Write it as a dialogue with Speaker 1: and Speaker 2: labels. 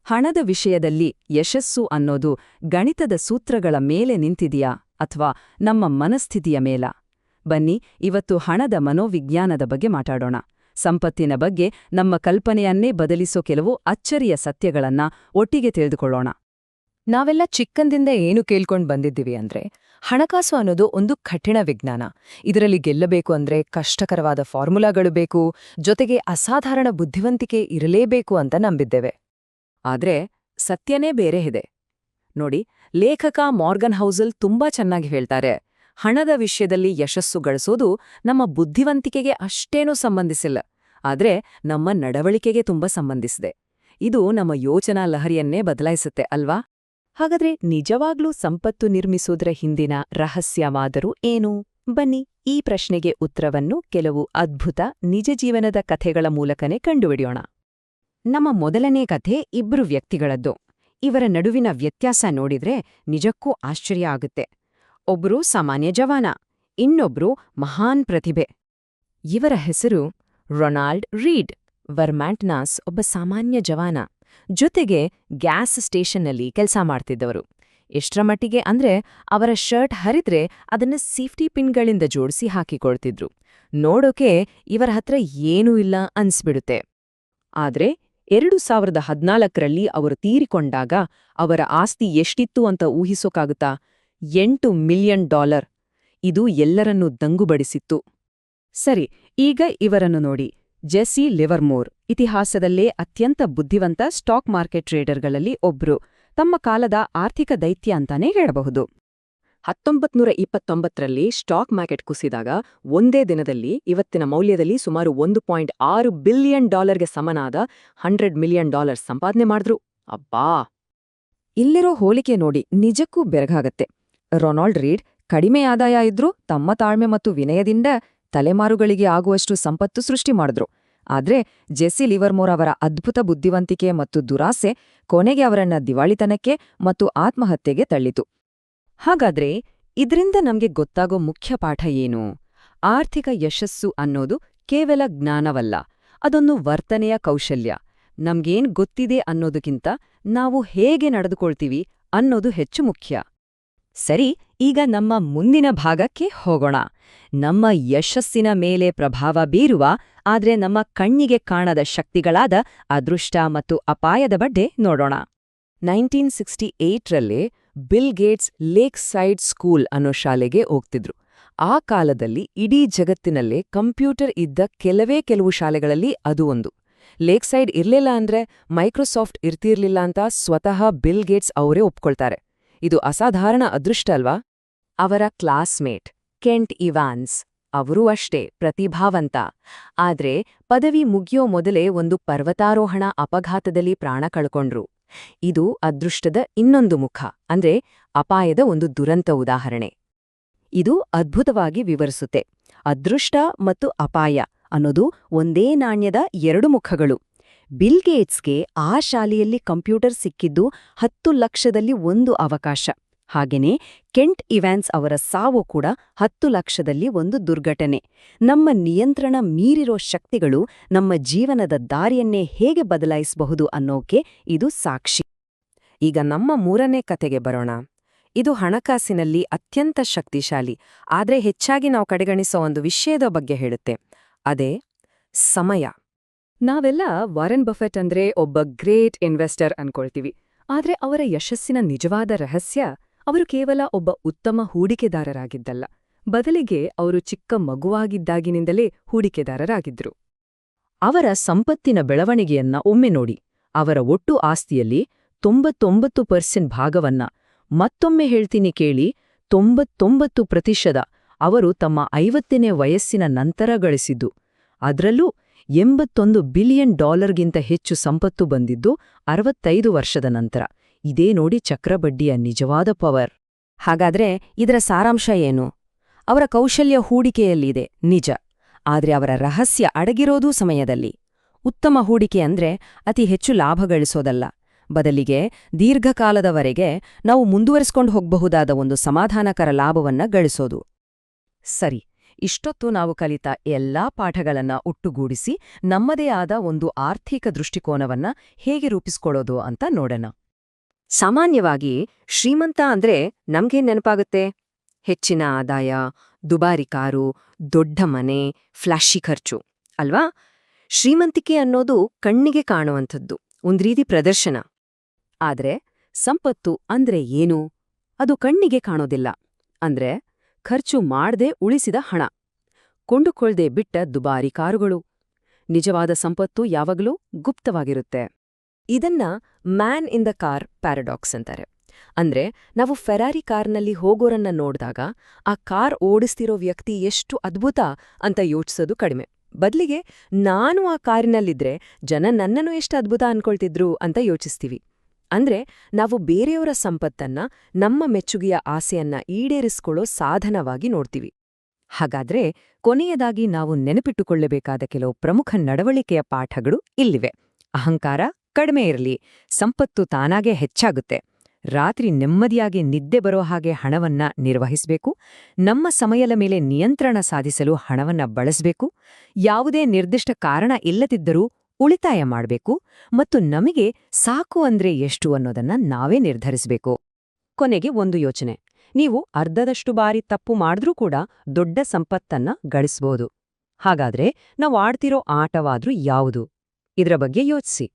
Speaker 1: ಹಣದ ವಿಷಯದಲ್ಲಿ ಯಶಸ್ಸು ಅನ್ನೋದು ಗಣಿತದ ಸೂತ್ರಗಳ ಮೇಲೆ ನಿಂತಿದೆಯಾ ಅಥವಾ ನಮ್ಮ ಮನಸ್ಥಿತಿಯ ಮೇಲ? ಬನ್ನಿ, ಇವತ್ತು ಹಣದ ಮನೋವಿಜ್ಞಾನದ ಬಗ್ಗೆ ಮಾತಾಡೋಣ. ಸಂಪತ್ತಿನ ಬಗ್ಗೆ ನಮ್ಮ ಕಲ್ಪನೆಯನ್ನೇ ಬದಲಿಸೋ ಕೆಲವು ಅಚ್ಚರಿಯ ಸತ್ಯಗಳನ್ನ ಒಟ್ಟಿಗೆ ತಿಳಿದುಕೊಳ್ಳೋಣ.
Speaker 2: ನಾವೆಲ್ಲ ಚಿಕ್ಕಂದಿಂದ ಏನು ಕೇಳ್ಕೊಂಡ್ ಬಂದಿದ್ದೀವಿ ಅಂದ್ರೆ, ಹಣಕಾಸು ಅನ್ನೋದು ಒಂದು ಕಠಿಣ ವಿಜ್ಞಾನ. ಇದರಲ್ಲಿ ಗೆಲ್ಲಬೇಕು ಅಂದ್ರೆ ಕಷ್ಟಕರವಾದ ಫಾರ್ಮುಲಾಗಳು ಬೇಕು, ಜೊತೆಗೆ ಅಸಾಧಾರಣ ಬುದ್ಧಿವಂತಿಕೆ ಇರಲೇಬೇಕು ಅಂತ ನಂಬಿದ್ದೇವೆ.
Speaker 1: ಆದ್ರೆ ಸತ್ಯನೇ ಬೇರೆ ಇದೆ. ನೋಡಿ, ಲೇಖಕ ಮಾರ್ಗನ್ ಹೌಸಲ್ ತುಂಬಾ ಚೆನ್ನಾಗಿ ಹೇಳ್ತಾರೆ, ಹಣದ ವಿಷಯದಲ್ಲಿ ಯಶಸ್ಸು ಗಳಿಸೋದು ನಮ್ಮ ಬುದ್ಧಿವಂತಿಕೆಗೆ ಅಷ್ಟೇನೂ ಸಂಬಂಧಿಸಿಲ್ಲ, ಆದ್ರೆ ನಮ್ಮ ನಡವಳಿಕೆಗೆ ತುಂಬಾ ಸಂಬಂಧಿಸಿದೆ. ಇದು ನಮ್ಮ ಯೋಚನಾ ಲಹರಿಯನ್ನೇ ಬದಲಾಯಿಸುತ್ತೆ ಅಲ್ವಾ?
Speaker 2: ಹಾಗಾದ್ರೆ ನಿಜವಾಗ್ಲೂ ಸಂಪತ್ತು ನಿರ್ಮಿಸೋದ್ರ ಹಿಂದಿನ ರಹಸ್ಯವಾದರೂ ಏನು? ಬನ್ನಿ, ಈ ಪ್ರಶ್ನೆಗೆ ಉತ್ತರವನ್ನು ಕೆಲವು ಅದ್ಭುತ ನಿಜ ಜೀವನದ ಕಥೆಗಳ ಮೂಲಕನೇ ಕಂಡುಹಿಡಿಯೋಣ.
Speaker 1: ನಮ್ಮ ಮೊದಲನೇ ಕಥೆ ಇಬ್ರು ವ್ಯಕ್ತಿಗಳದ್ದು. ಇವರ ನಡುವಿನ ವ್ಯತ್ಯಾಸ ನೋಡಿದ್ರೆ ನಿಜಕ್ಕೂ ಆಶ್ಚರ್ಯ ಆಗುತ್ತೆ. ಒಬ್ರು ಸಾಮಾನ್ಯ ಜವಾನ, ಇನ್ನೊಬ್ರು ಮಹಾನ್ ಪ್ರತಿಭೆ.
Speaker 2: ಇವರ ಹೆಸರು ರೊನಾಲ್ಡ್ ರೀಡ್. ವರ್ಮ್ಯಾಂಟ್ನಾಸ್ ಒಬ್ಬ ಸಾಮಾನ್ಯ ಜವಾನ, ಜೊತೆಗೆ ಗ್ಯಾಸ್ ಸ್ಟೇಷನ್ನಲ್ಲಿ ಕೆಲಸ ಮಾಡ್ತಿದ್ದವರು. ಎಷ್ಟರ ಮಟ್ಟಿಗೆ ಅಂದ್ರೆ ಅವರ ಶರ್ಟ್ ಹರಿದ್ರೆ ಅದನ್ನ ಸೇಫ್ಟಿ ಪಿನ್ಗಳಿಂದ ಜೋಡಿಸಿ ಹಾಕಿಕೊಳ್ತಿದ್ರು. ನೋಡೋಕೆ ಇವರ ಹತ್ರ ಏನೂ ಇಲ್ಲ ಅನ್ಸ್ಬಿಡುತ್ತೆ.
Speaker 1: ಆದ್ರೆ 2014ರಲ್ಲಿ ಅವರು ತೀರಿಕೊಂಡಾಗ ಅವರ ಆಸ್ತಿ ಎಷ್ಟಿತ್ತು ಅಂತ ಊಹಿಸೋಕಾಗುತ್ತಾ? $8 ಮಿಲಿಯನ್. ಇದು ಎಲ್ಲರನ್ನೂ ದಂಗುಬಡಿಸಿತ್ತು. ಸರಿ, ಈಗ ಇವರನ್ನು ನೋಡಿ. ಜೆಸ್ಸಿ ಲಿವರ್ಮೋರ್ ಇತಿಹಾಸದಲ್ಲೇ ಅತ್ಯಂತ ಬುದ್ಧಿವಂತ ಸ್ಟಾಕ್ ಮಾರ್ಕೆಟ್ ಟ್ರೇಡರ್ಗಳಲ್ಲಿ ಒಬ್ರು, ತಮ್ಮ ಕಾಲದ ಆರ್ಥಿಕ ದೈತ್ಯ ಅಂತಾನೇ ಹೇಳಬಹುದು. 1929ರಲ್ಲಿ ಸ್ಟಾಕ್ ಮಾರ್ಕೆಟ್ ಕುಸಿದಾಗ ಒಂದೇ ದಿನದಲ್ಲಿ ಇವತ್ತಿನ ಮೌಲ್ಯದಲ್ಲಿ ಸುಮಾರು $1.6 ಬಿಲಿಯನ್ ಸಮನಾದ $100 ಮಿಲಿಯನ್ ಸಂಪಾದನೆ ಮಾಡಿದ್ರು. ಅಬ್ಬಾ! ಇಲ್ಲಿರೋ ಹೋಲಿಕೆ ನೋಡಿ ನಿಜಕ್ಕೂ ಬೆರಗಾಗತ್ತೆ. ರೊನಾಲ್ಡ್ ರೀಡ್ ಕಡಿಮೆ ಆದಾಯ ಇದ್ರೂ ತಮ್ಮ ತಾಳ್ಮೆ ಮತ್ತು ವಿನಯದಿಂದ ತಲೆಮಾರುಗಳಿಗೆ ಆಗುವಷ್ಟು ಸಂಪತ್ತು ಸೃಷ್ಟಿ ಮಾಡಿದ್ರು. ಆದ್ರೆ ಜೆಸ್ಸಿ ಲಿವರ್ಮೋರ್ ಅವರ ಅದ್ಭುತ ಬುದ್ಧಿವಂತಿಕೆ ಮತ್ತು ದುರಾಸೆ ಕೊನೆಗೆ ಅವರನ್ನ ದಿವಾಳಿತನಕ್ಕೆ ಮತ್ತು ಆತ್ಮಹತ್ಯೆಗೆ ತಳ್ಳಿತು. ಹಾಗಾದ್ರೆ ಇದ್ರಿಂದ ನಮ್ಗೆ ಗೊತ್ತಾಗೋ ಮುಖ್ಯ ಪಾಠ ಏನು? ಆರ್ಥಿಕ ಯಶಸ್ಸು ಅನ್ನೋದು ಕೇವಲ ಜ್ಞಾನವಲ್ಲ, ಅದೊಂದು ವರ್ತನೆಯ ಕೌಶಲ್ಯ. ನಮ್ಗೇನ್ ಗೊತ್ತಿದೆ ಅನ್ನೋದಕ್ಕಿಂತ ನಾವು ಹೇಗೆ ನಡೆದುಕೊಳ್ತೀವಿ ಅನ್ನೋದು ಹೆಚ್ಚು ಮುಖ್ಯ. ಸರಿ, ಈಗ ನಮ್ಮ ಮುಂದಿನ ಭಾಗಕ್ಕೆ ಹೋಗೋಣ. ನಮ್ಮ ಯಶಸ್ಸಿನ ಮೇಲೆ ಪ್ರಭಾವ ಬೀರುವ ಆದ್ರೆ ನಮ್ಮ ಕಣ್ಣಿಗೆ ಕಾಣದ ಶಕ್ತಿಗಳಾದ ಅದೃಷ್ಟ ಮತ್ತು ಅಪಾಯದ ಬಗ್ಗೆ ನೋಡೋಣ. 1968ರಲ್ಲಿ Bill Gates Lakeside school ಅನ್ನೋ ಶಾಲೆಗೆ ಹೋಗ್ತಿದ್ರು. ಆ ಕಾಲದಲ್ಲಿ ಇಡೀ ಜಗತ್ತಿನಲ್ಲೇ ಕಂಪ್ಯೂಟರ್ ಇದ್ದ ಕೆಲವು ಶಾಲೆಗಳಲ್ಲಿ ಅದು ಒಂದು. ಲೇಕ್ ಸೈಡ್ ಇರ್ಲಿಲ್ಲ ಅಂದ್ರೆ ಮೈಕ್ರೋಸಾಫ್ಟ್ ಇರ್ತಿರ್ಲಿಲ್ಲ ಅಂತ ಸ್ವತಃ ಬಿಲ್ ಗೇಟ್ಸ್ ಅವರೇ ಒಪ್ಕೊಳ್ತಾರೆ. ಇದು ಅಸಾಧಾರಣ ಅದೃಷ್ಟ ಅಲ್ವಾ? ಅವರ ಕ್ಲಾಸ್ಮೇಟ್ ಕೆಂಟ್ ಇವಾನ್ಸ್ ಅವರೂ ಅಷ್ಟೇ ಪ್ರತಿಭಾವಂತ. ಆದ್ರೆ ಪದವಿ ಮುಗಿಯೋ ಮೊದಲೇ ಒಂದು ಪರ್ವತಾರೋಹಣ ಅಪಘಾತದಲ್ಲಿ ಪ್ರಾಣ ಕಳ್ಕೊಂಡ್ರು. ಇದು ಅದೃಷ್ಟದ ಇನ್ನೊಂದು ಮುಖ, ಅಂದ್ರೆ ಅಪಾಯದ ಒಂದು ದುರಂತ ಉದಾಹರಣೆ. ಇದು ಅದ್ಭುತವಾಗಿ ವಿವರಿಸುತ್ತೆ. ಅದೃಷ್ಟ ಮತ್ತು ಅಪಾಯ ಅನ್ನೋದು ಒಂದೇ ನಾಣ್ಯದ ಎರಡು ಮುಖಗಳು. ಬಿಲ್ ಗೇಟ್ಸ್ಗೆ ಆ ಶಾಲೆಯಲ್ಲಿ ಕಂಪ್ಯೂಟರ್ ಸಿಕ್ಕಿದ್ದು 10 ಲಕ್ಷದಲ್ಲಿ ಒಂದು ಅವಕಾಶ. ಹಾಗೆಯೇ ಕೆಂಟ್ ಇವಾನ್ಸ್ ಅವರ ಸಾವು ಕೂಡ 10 ಲಕ್ಷದಲ್ಲಿ ಒಂದು ದುರ್ಘಟನೆ. ನಮ್ಮ ನಿಯಂತ್ರಣ ಮೀರಿರೋ ಶಕ್ತಿಗಳು ನಮ್ಮ ಜೀವನದ ದಾರಿಯನ್ನೇ ಹೇಗೆ ಬದಲಾಯಿಸಬಹುದು ಅನ್ನೋಕೆ ಇದು ಸಾಕ್ಷಿ. ಈಗ ನಮ್ಮ ಮೂರನೇ ಕತೆಗೆ ಬರೋಣ. ಇದು ಹಣಕಾಸಿನಲ್ಲಿ ಅತ್ಯಂತ ಶಕ್ತಿಶಾಲಿ, ಆದ್ರೆ ಹೆಚ್ಚಾಗಿ ನಾವು ಕಡೆಗಣಿಸೋ ಒಂದು ವಿಷಯದ ಬಗ್ಗೆ ಹೇಳುತ್ತೆ. ಅದೇ ಸಮಯ. ನಾವೆಲ್ಲ ವಾರೆನ್ ಬಫೆಟ್ ಅಂದ್ರೆ ಒಬ್ಬ ಗ್ರೇಟ್ ಇನ್ವೆಸ್ಟರ್ ಅನ್ಕೊಳ್ತೀವಿ. ಆದ್ರೆ ಅವರ ಯಶಸ್ಸಿನ ನಿಜವಾದ ರಹಸ್ಯ, ಅವರು ಕೇವಲ ಒಬ್ಬ ಉತ್ತಮ ಹೂಡಿಕೆದಾರರಾಗಿದ್ದಲ್ಲ, ಬದಲಿಗೆ ಅವರು ಚಿಕ್ಕ ಮಗುವಾಗಿದ್ದಾಗಿನಿಂದಲೇ ಹೂಡಿಕೆದಾರರಾಗಿದ್ರು. ಅವರ ಸಂಪತ್ತಿನ ಬೆಳವಣಿಗೆಯನ್ನ ಒಮ್ಮೆ ನೋಡಿ. ಅವರ ಒಟ್ಟು ಆಸ್ತಿಯಲ್ಲಿ 99% ಭಾಗವನ್ನ, ಮತ್ತೊಮ್ಮೆ ಹೇಳ್ತೀನಿ ಕೇಳಿ, 99% ಅವರು ತಮ್ಮ 50ನೇ ವಯಸ್ಸಿನ ನಂತರ ಗಳಿಸಿದ್ದು. ಅದ್ರಲ್ಲೂ $81 ಬಿಲಿಯನ್ ಹೆಚ್ಚು ಸಂಪತ್ತು ಬಂದಿದ್ದು 65 ವರ್ಷದ ನಂತರ. ಇದೇ ನೋಡಿ ಚಕ್ರಬಡ್ಡಿಯ ನಿಜವಾದ ಪವರ್. ಹಾಗಾದ್ರೆ ಇದರ ಸಾರಾಂಶ ಏನು? ಅವರ ಕೌಶಲ್ಯ ಹೂಡಿಕೆಯಲ್ಲಿದೆ ನಿಜ, ಆದ್ರೆ ಅವರ ರಹಸ್ಯ ಅಡಗಿರೋದೂ ಸಮಯದಲ್ಲಿ. ಉತ್ತಮ ಹೂಡಿಕೆ ಅಂದ್ರೆ ಅತಿ ಹೆಚ್ಚು ಲಾಭ ಗಳಿಸೋದಲ್ಲ, ಬದಲಿಗೆ ದೀರ್ಘಕಾಲದವರೆಗೆ ನಾವು ಮುಂದುವರಿಸಿಕೊಂಡು ಹೋಗಬಹುದಾದ ಒಂದು ಸಮಾಧಾನಕರ ಲಾಭವನ್ನ ಗಳಿಸೋದು. ಸರಿ,
Speaker 2: ಇಷ್ಟೊತ್ತು ನಾವು ಕಲಿತ ಎಲ್ಲಾ ಪಾಠಗಳನ್ನ ಒಟ್ಟುಗೂಡಿಸಿ ನಮ್ಮದೇ ಆದ ಒಂದು ಆರ್ಥಿಕ ದೃಷ್ಟಿಕೋನವನ್ನ ಹೇಗೆ ರೂಪಿಸ್ಕೊಳ್ಳೋದು ಅಂತ ನೋಡೋಣ.
Speaker 1: ಸಾಮಾನ್ಯವಾಗಿ ಶ್ರೀಮಂತ ಅಂದ್ರೆ ನಮ್ಗೇನ್ ನೆನಪಾಗುತ್ತೆ? ಹೆಚ್ಚಿನ ಆದಾಯ, ದುಬಾರಿ ಕಾರು, ದೊಡ್ಡ ಮನೆ, ಫ್ಲಾಶಿ ಖರ್ಚು ಅಲ್ವಾ? ಶ್ರೀಮಂತಿಕೆ ಅನ್ನೋದು ಕಣ್ಣಿಗೆ ಕಾಣುವಂಥದ್ದು, ಒಂದ್ ರೀತಿ ಪ್ರದರ್ಶನ.
Speaker 2: ಆದ್ರೆ ಸಂಪತ್ತು ಅಂದ್ರೆ ಏನು? ಅದು ಕಣ್ಣಿಗೆ ಕಾಣೋದಿಲ್ಲ. ಅಂದ್ರೆ ಖರ್ಚು ಮಾಡ್ದೇ ಉಳಿಸಿದ ಹಣ, ಕೊಂಡುಕೊಳ್ದೆ ಬಿಟ್ಟ ದುಬಾರಿ ಕಾರುಗಳು. ನಿಜವಾದ ಸಂಪತ್ತು ಯಾವಾಗಲೂ ಗುಪ್ತವಾಗಿರುತ್ತೆ. ಇದನ್ನ man in the car paradox ಅಂತಾರೆ. ಅಂದ್ರೆ ನಾವು ಫೆರಾರಿ ಕಾರ್ನಲ್ಲಿ ಹೋಗೋರನ್ನ ನೋಡ್ದಾಗ ಆ ಕಾರ್ ಓಡಿಸ್ತಿರೋ ವ್ಯಕ್ತಿ ಎಷ್ಟು ಅದ್ಭುತ ಅಂತ ಯೋಚಿಸೋದು ಕಡಿಮೆ. ಬದ್ಲಿಗೆ ನಾನು ಆ ಕಾರಿನಲ್ಲಿದ್ರೆ ಜನ ನನ್ನನ್ನು ಎಷ್ಟು ಅದ್ಭುತ ಅನ್ಕೊಳ್ತಿದ್ರು ಅಂತ ಯೋಚಿಸ್ತೀವಿ. ಅಂದ್ರೆ ನಾವು ಬೇರೆಯವರ ಸಂಪತ್ತನ್ನ ನಮ್ಮ ಮೆಚ್ಚುಗೆಯ ಆಸೆಯನ್ನ ಈಡೇರಿಸ್ಕೊಳ್ಳೋ ಸಾಧನವಾಗಿ ನೋಡ್ತೀವಿ. ಹಾಗಾದ್ರೆ ಕೊನೆಯದಾಗಿ ನಾವು ನೆನಪಿಟ್ಟುಕೊಳ್ಳಬೇಕಾದ ಕೆಲವು ಪ್ರಮುಖ ನಡವಳಿಕೆಯ ಪಾಠಗಳು ಇಲ್ಲಿವೆ. ಅಹಂಕಾರ ಕಡಿಮೆ ಇರಲಿ, ಸಂಪತ್ತು ತಾನಾಗೇ ಹೆಚ್ಚಾಗುತ್ತೆ. ರಾತ್ರಿ ನೆಮ್ಮದಿಯಾಗಿ ನಿದ್ದೆ ಬರೋ ಹಾಗೆ ಹಣವನ್ನ ನಿರ್ವಹಿಸಬೇಕು. ನಮ್ಮ ಸಮಯದ ಮೇಲೆ ನಿಯಂತ್ರಣ ಸಾಧಿಸಲು ಹಣವನ್ನ ಬಳಸಬೇಕು. ಯಾವುದೇ ನಿರ್ದಿಷ್ಟ ಕಾರಣ ಇಲ್ಲದಿದ್ದರೂ ಉಳಿತಾಯ ಮಾಡಬೇಕು. ಮತ್ತು ನಮಗೆ ಸಾಕು ಅಂದ್ರೆ ಎಷ್ಟು ಅನ್ನೋದನ್ನ ನಾವೇ ನಿರ್ಧರಿಸಬೇಕು. ಕೊನೆಗೆ ಒಂದು ಯೋಚನೆ. ನೀವು ಅರ್ಧದಷ್ಟು ಬಾರಿ ತಪ್ಪು ಮಾಡಿದ್ರೂ ಕೂಡ ದೊಡ್ಡ ಸಂಪತ್ತನ್ನ ಗಳಿಸ್ಬೋದು. ಹಾಗಾದ್ರೆ ನಾವು ಆಡ್ತಿರೋ ಆಟವಾದ್ರೂ ಯಾವುದು? ಇದರ ಬಗ್ಗೆ ಯೋಚಿಸಿ.